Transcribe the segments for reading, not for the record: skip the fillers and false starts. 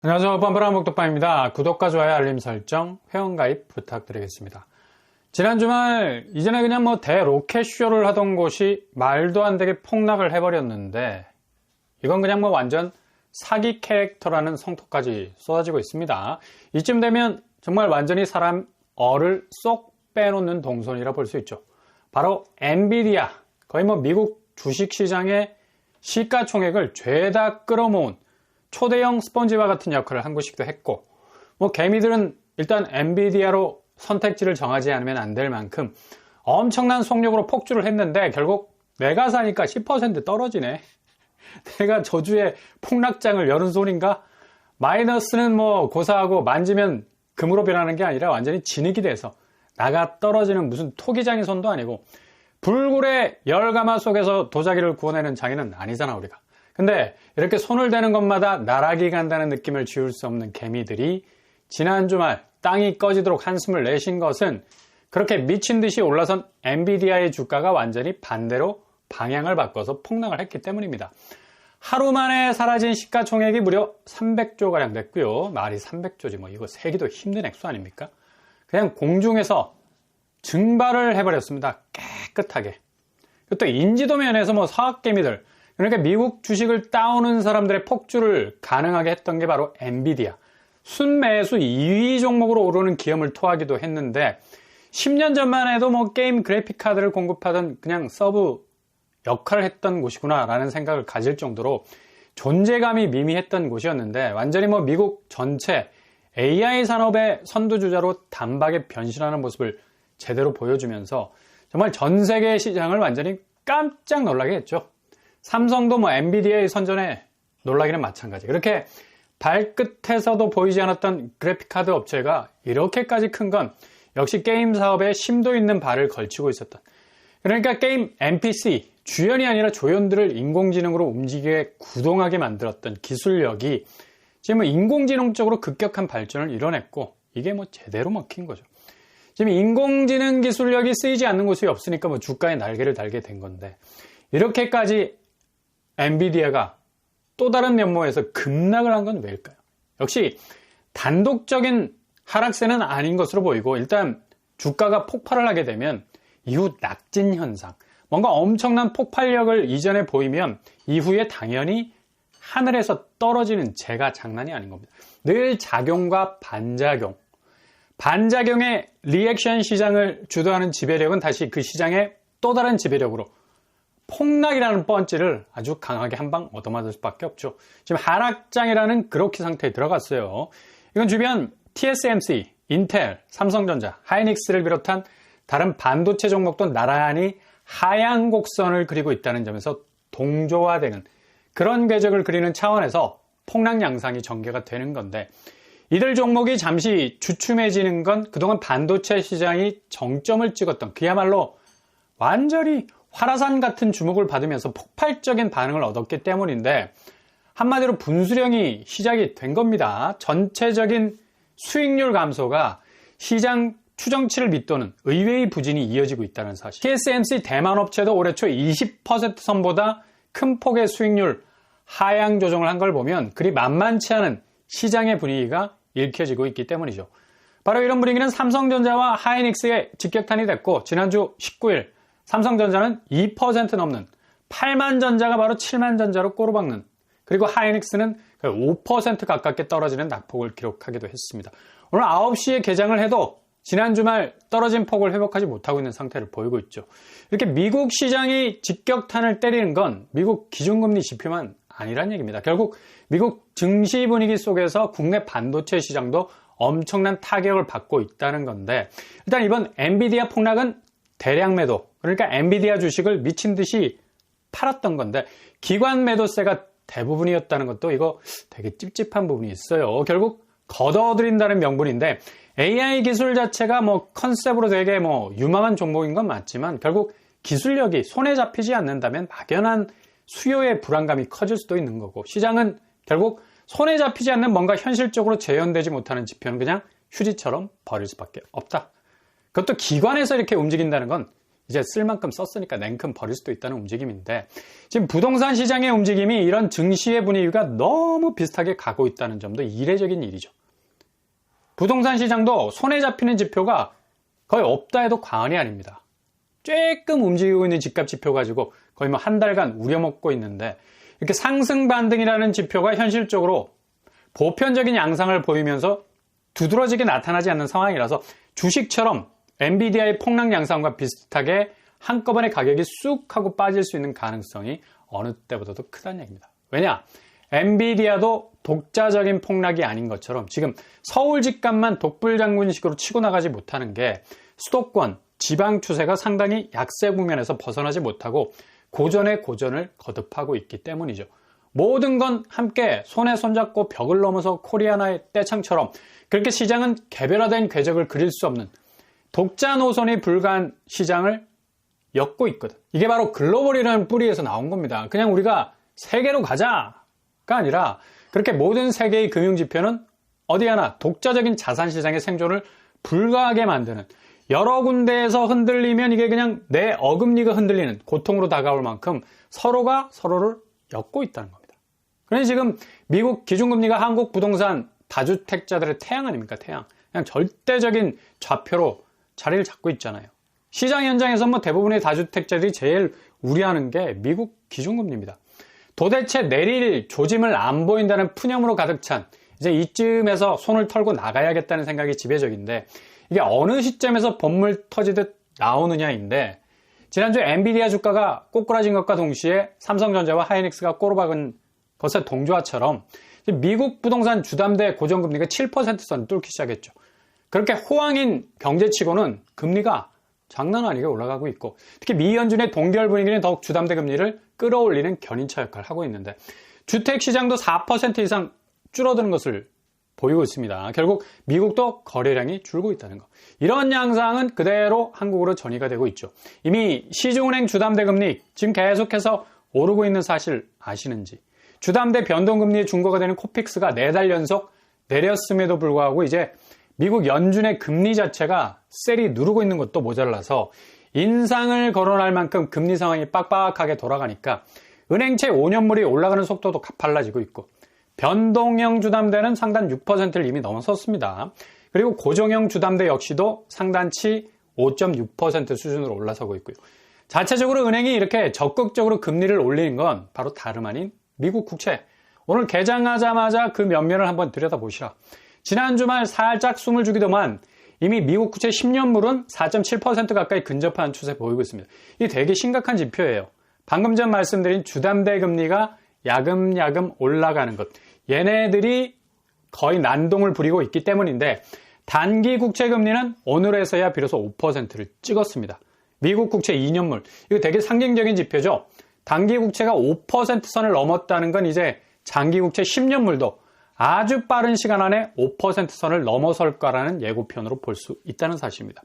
안녕하세요. 뻔뻔한 목독방입니다. 구독과 좋아요, 알림 설정, 회원가입 부탁드리겠습니다. 지난 주말 이전에 그냥 대로켓쇼를 하던 곳이 말도 안 되게 폭락을 해버렸는데 이건 그냥 완전 사기 캐릭터라는 성토까지 쏟아지고 있습니다. 이쯤 되면 정말 완전히 사람 얼을 쏙 빼놓는 동선이라 볼 수 있죠. 바로 엔비디아, 거의 미국 주식시장의 시가총액을 죄다 끌어모은 초대형 스펀지와 같은 역할을 한 곳이기도 했고, 개미들은 일단 엔비디아로 선택지를 정하지 않으면 안 될 만큼 엄청난 속력으로 폭주를 했는데 결국 내가 사니까 10% 떨어지네. 내가 저주의 폭락장을 열은 소린가? 마이너스는 고사하고 만지면 금으로 변하는 게 아니라 완전히 진흙이 돼서 나가 떨어지는 무슨 토기장의 손도 아니고 불굴의 열가마 속에서 도자기를 구워내는 장인은 아니잖아 우리가. 근데 이렇게 손을 대는 것마다 나락이 간다는 느낌을 지울 수 없는 개미들이 지난 주말 땅이 꺼지도록 한숨을 내쉰 것은 그렇게 미친 듯이 올라선 엔비디아의 주가가 완전히 반대로 방향을 바꿔서 폭락을 했기 때문입니다. 하루 만에 사라진 시가총액이 무려 300조가량 됐고요. 말이 300조지 이거 세기도 힘든 액수 아닙니까? 그냥 공중에서 증발을 해버렸습니다. 깨끗하게. 또 인지도 면에서 사학개미들, 그러니까 미국 주식을 따오는 사람들의 폭주를 가능하게 했던 게 바로 엔비디아. 순매수 2위 종목으로 오르는 기염을 토하기도 했는데 10년 전만 해도 게임 그래픽 카드를 공급하던 그냥 서브 역할을 했던 곳이구나 라는 생각을 가질 정도로 존재감이 미미했던 곳이었는데 완전히 미국 전체 AI 산업의 선두주자로 단박에 변신하는 모습을 제대로 보여주면서 정말 전 세계 시장을 완전히 깜짝 놀라게 했죠. 삼성도 엔비디아의 선전에 놀라기는 마찬가지. 그렇게 발끝에서도 보이지 않았던 그래픽카드 업체가 이렇게까지 큰 건 역시 게임 사업에 심도 있는 발을 걸치고 있었던. 그러니까 게임 NPC, 주연이 아니라 조연들을 인공지능으로 움직이게 구동하게 만들었던 기술력이 지금 인공지능 쪽으로 급격한 발전을 이뤄냈고 이게 제대로 먹힌 거죠. 지금 인공지능 기술력이 쓰이지 않는 곳이 없으니까 주가에 날개를 달게 된 건데 이렇게까지 엔비디아가 또 다른 면모에서 급락을 한 건 왜일까요? 역시 단독적인 하락세는 아닌 것으로 보이고 일단 주가가 폭발을 하게 되면 이후 낙진 현상, 뭔가 엄청난 폭발력을 이전에 보이면 이후에 당연히 하늘에서 떨어지는 재가 장난이 아닌 겁니다. 늘 작용과 반작용, 반작용의 리액션 시장을 주도하는 지배력은 다시 그 시장의 또 다른 지배력으로 폭락이라는 펀치를 아주 강하게 한 방 얻어맞을 수밖에 없죠. 지금 하락장이라는 그로키 상태에 들어갔어요. 이건 주변 TSMC, 인텔, 삼성전자, 하이닉스를 비롯한 다른 반도체 종목도 나란히 하향 곡선을 그리고 있다는 점에서 동조화되는 그런 궤적을 그리는 차원에서 폭락 양상이 전개가 되는 건데 이들 종목이 잠시 주춤해지는 건 그동안 반도체 시장이 정점을 찍었던 그야말로 완전히 화라산 같은 주목을 받으면서 폭발적인 반응을 얻었기 때문인데 한마디로 분수령이 시작이 된 겁니다. 전체적인 수익률 감소가 시장 추정치를 밑도는 의외의 부진이 이어지고 있다는 사실. TSMC 대만 업체도 올해 초 20% 선보다 큰 폭의 수익률 하향 조정을 한 걸 보면 그리 만만치 않은 시장의 분위기가 읽혀지고 있기 때문이죠. 바로 이런 분위기는 삼성전자와 하이닉스의 직격탄이 됐고 지난주 19일 삼성전자는 2% 넘는 8만 전자가 바로 7만 전자로 꼬르박는, 그리고 하이닉스는 5% 가깝게 떨어지는 낙폭을 기록하기도 했습니다. 오늘 9시에 개장을 해도 지난 주말 떨어진 폭을 회복하지 못하고 있는 상태를 보이고 있죠. 이렇게 미국 시장이 직격탄을 때리는 건 미국 기준금리 지표만 아니란 얘기입니다. 결국 미국 증시 분위기 속에서 국내 반도체 시장도 엄청난 타격을 받고 있다는 건데 일단 이번 엔비디아 폭락은 대량 매도, 그러니까 엔비디아 주식을 미친 듯이 팔았던 건데 기관 매도세가 대부분이었다는 것도 이거 되게 찝찝한 부분이 있어요. 결국 걷어들인다는 명분인데 AI 기술 자체가 컨셉으로 되게 유망한 종목인 건 맞지만 결국 기술력이 손에 잡히지 않는다면 막연한 수요의 불안감이 커질 수도 있는 거고 시장은 결국 손에 잡히지 않는 뭔가 현실적으로 재현되지 못하는 지표는 그냥 휴지처럼 버릴 수밖에 없다. 그것도 기관에서 이렇게 움직인다는 건 이제 쓸 만큼 썼으니까 냉큼 버릴 수도 있다는 움직임인데 지금 부동산 시장의 움직임이 이런 증시의 분위기가 너무 비슷하게 가고 있다는 점도 이례적인 일이죠. 부동산 시장도 손에 잡히는 지표가 거의 없다 해도 과언이 아닙니다. 쬐끔 움직이고 있는 집값 지표 가지고 거의 뭐 한 달간 우려먹고 있는데 이렇게 상승 반등이라는 지표가 현실적으로 보편적인 양상을 보이면서 두드러지게 나타나지 않는 상황이라서 주식처럼 엔비디아의 폭락 양상과 비슷하게 한꺼번에 가격이 쑥 하고 빠질 수 있는 가능성이 어느 때보다도 크다는 얘기입니다. 왜냐? 엔비디아도 독자적인 폭락이 아닌 것처럼 지금 서울 집값만 독불장군식으로 치고 나가지 못하는 게 수도권, 지방 추세가 상당히 약세 국면에서 벗어나지 못하고 고전의 고전을 거듭하고 있기 때문이죠. 모든 건 함께 손에 손잡고 벽을 넘어서 코리아나의 떼창처럼 그렇게 시장은 개별화된 궤적을 그릴 수 없는 독자 노선이 불과한 시장을 엮고 있거든. 이게 바로 글로벌이라는 뿌리에서 나온 겁니다. 그냥 우리가 세계로 가자가 아니라 그렇게 모든 세계의 금융지표는 어디 하나 독자적인 자산시장의 생존을 불가하게 만드는 여러 군데에서 흔들리면 이게 그냥 내 어금니가 흔들리는 고통으로 다가올 만큼 서로가 서로를 엮고 있다는 겁니다. 그러니 지금 미국 기준금리가 한국 부동산 다주택자들의 태양 아닙니까? 태양. 그냥 절대적인 좌표로 자리를 잡고 있잖아요. 시장 현장에서 뭐 대부분의 다주택자들이 제일 우려하는 게 미국 기준금리입니다. 도대체 내릴 조짐을 안 보인다는 푸념으로 가득 찬 이제 이쯤에서 손을 털고 나가야겠다는 생각이 지배적인데 이게 어느 시점에서 본물 터지듯 나오느냐인데 지난주 엔비디아 주가가 꼬꾸라진 것과 동시에 삼성전자와 하이닉스가 꼬로박은 것의 동조화처럼 미국 부동산 주담대 고정금리가 7%선 뚫기 시작했죠. 그렇게 호황인 경제치고는 금리가 장난 아니게 올라가고 있고 특히 미 연준의 동결 분위기는 더욱 주담대 금리를 끌어올리는 견인차 역할을 하고 있는데 주택시장도 4% 이상 줄어드는 것을 보이고 있습니다. 결국 미국도 거래량이 줄고 있다는 것. 이런 양상은 그대로 한국으로 전이가 되고 있죠. 이미 시중은행 주담대 금리 지금 계속해서 오르고 있는 사실 아시는지. 주담대 변동금리의 중거가 되는 코픽스가 4달 연속 내렸음에도 불구하고 이제 미국 연준의 금리 자체가 셀이 누르고 있는 것도 모자라서 인상을 거론할 만큼 금리 상황이 빡빡하게 돌아가니까 은행채 5년물이 올라가는 속도도 가팔라지고 있고 변동형 주담대는 상단 6%를 이미 넘어섰습니다. 그리고 고정형 주담대 역시도 상단치 5.6% 수준으로 올라서고 있고요. 자체적으로 은행이 이렇게 적극적으로 금리를 올리는 건 바로 다름 아닌 미국 국채. 오늘 개장하자마자 그 면면을 한번 들여다보시라. 지난 주말 살짝 숨을 주기도만 이미 미국 국채 10년물은 4.7% 가까이 근접하는 추세 보이고 있습니다. 이게 되게 심각한 지표예요. 방금 전 말씀드린 주담대 금리가 야금야금 올라가는 것. 얘네들이 거의 난동을 부리고 있기 때문인데 단기 국채 금리는 오늘에서야 비로소 5%를 찍었습니다. 미국 국채 2년물. 이거 되게 상징적인 지표죠. 단기 국채가 5% 선을 넘었다는 건 이제 장기 국채 10년물도 아주 빠른 시간 안에 5% 선을 넘어설 거라는 예고편으로 볼 수 있다는 사실입니다.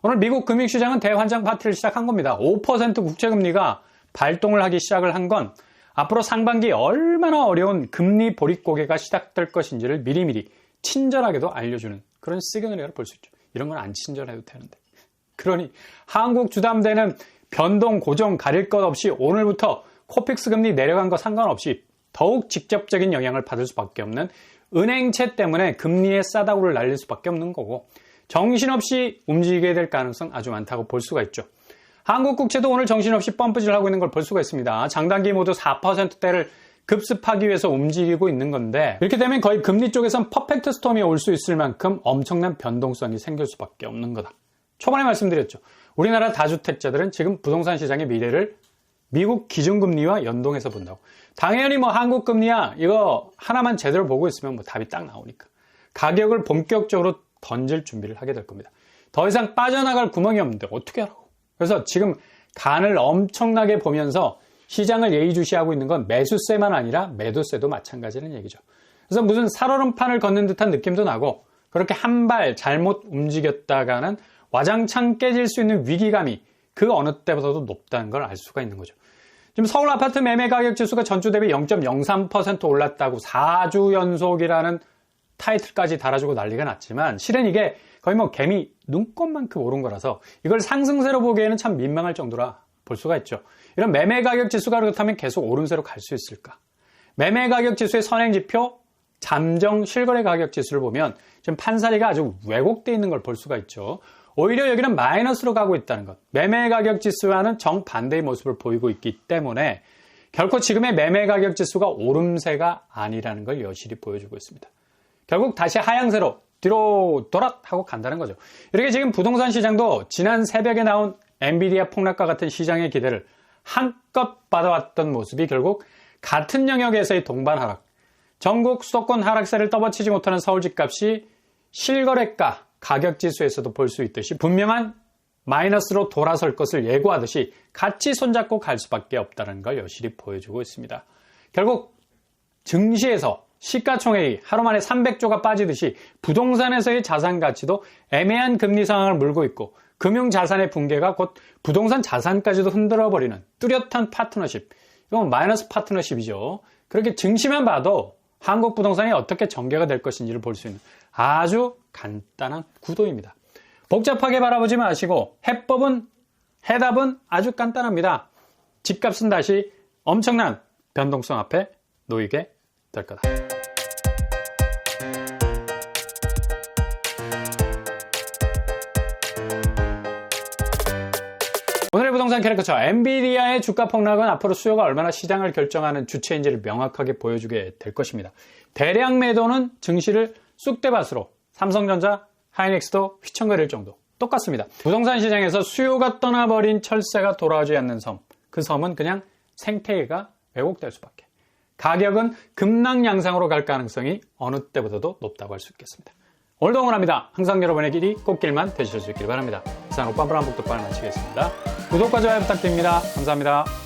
오늘 미국 금융시장은 대환장 파티를 시작한 겁니다. 5% 국채금리가 발동을 하기 시작을 한 건 앞으로 상반기 얼마나 어려운 금리 보릿고개가 시작될 것인지를 미리미리 친절하게도 알려주는 그런 시그널이라고 볼 수 있죠. 이런 건 안 친절해도 되는데. 그러니 한국 주담대는 변동, 고정 가릴 것 없이 오늘부터 코픽스 금리 내려간 거 상관없이 더욱 직접적인 영향을 받을 수밖에 없는 은행채 때문에 금리에 싸다구를 날릴 수밖에 없는 거고 정신없이 움직이게 될 가능성 아주 많다고 볼 수가 있죠. 한국 국채도 오늘 정신없이 펌프질하고 있는 걸 볼 수가 있습니다. 장단기 모두 4%대를 급습하기 위해서 움직이고 있는 건데 이렇게 되면 거의 금리 쪽에선 퍼펙트 스톰이 올 수 있을 만큼 엄청난 변동성이 생길 수밖에 없는 거다. 초반에 말씀드렸죠. 우리나라 다주택자들은 지금 부동산 시장의 미래를 미국 기준금리와 연동해서 본다고. 당연히 뭐 한국 금리야 이거 하나만 제대로 보고 있으면 뭐 답이 딱 나오니까. 가격을 본격적으로 던질 준비를 하게 될 겁니다. 더 이상 빠져나갈 구멍이 없는데 어떻게 하라고. 그래서 지금 간을 엄청나게 보면서 시장을 예의주시하고 있는 건 매수세만 아니라 매도세도 마찬가지라는 얘기죠. 그래서 무슨 살얼음판을 걷는 듯한 느낌도 나고 그렇게 한 발 잘못 움직였다가는 와장창 깨질 수 있는 위기감이 그 어느 때보다도 높다는 걸 알 수가 있는 거죠. 지금 서울 아파트 매매 가격 지수가 전주 대비 0.03% 올랐다고 4주 연속이라는 타이틀까지 달아주고 난리가 났지만 실은 이게 거의 뭐 개미 눈곱만큼 오른 거라서 이걸 상승세로 보기에는 참 민망할 정도라 볼 수가 있죠. 이런 매매 가격 지수가 그렇다면 계속 오름세로 갈 수 있을까? 매매 가격 지수의 선행지표 잠정 실거래 가격 지수를 보면 지금 판사리가 아주 왜곡되어 있는 걸 볼 수가 있죠. 오히려 여기는 마이너스로 가고 있다는 것. 매매 가격 지수와는 정반대의 모습을 보이고 있기 때문에 결코 지금의 매매 가격 지수가 오름세가 아니라는 걸 여실히 보여주고 있습니다. 결국 다시 하향세로 뒤로 도랏 하고 간다는 거죠. 이렇게 지금 부동산 시장도 지난 새벽에 나온 엔비디아 폭락과 같은 시장의 기대를 한껏 받아왔던 모습이 결국 같은 영역에서의 동반 하락, 전국 수도권 하락세를 떠받치지 못하는 서울 집값이 실거래가 가격지수에서도 볼 수 있듯이 분명한 마이너스로 돌아설 것을 예고하듯이 같이 손잡고 갈 수밖에 없다는 걸 여실히 보여주고 있습니다. 결국 증시에서 시가총액이 하루 만에 300조가 빠지듯이 부동산에서의 자산 가치도 애매한 금리 상황을 물고 있고 금융자산의 붕괴가 곧 부동산 자산까지도 흔들어버리는 뚜렷한 파트너십. 이건 마이너스 파트너십이죠. 그렇게 증시만 봐도 한국 부동산이 어떻게 전개가 될 것인지를 볼 수 있는 아주 간단한 구도입니다. 복잡하게 바라보지 마시고 해답은 아주 간단합니다. 집값은 다시 엄청난 변동성 앞에 놓이게 될 거다. 오늘의 부동산 캐릭터처 엔비디아의 주가 폭락은 앞으로 수요가 얼마나 시장을 결정하는 주체인지를 명확하게 보여주게 될 것입니다. 대량 매도는 증시를 쑥대밭으로 삼성전자, 하이닉스도 휘청거릴 정도 똑같습니다. 부동산 시장에서 수요가 떠나버린 철새가 돌아오지 않는 섬, 그 섬은 그냥 생태계가 왜곡될 수밖에. 가격은 급락 양상으로 갈 가능성이 어느 때보다도 높다고 할 수 있겠습니다. 오늘도 응원합니다. 항상 여러분의 길이 꽃길만 되실 수 있길 바랍니다. 이상 오빠브라운 북독반을 마치겠습니다. 구독과 좋아요 부탁드립니다. 감사합니다.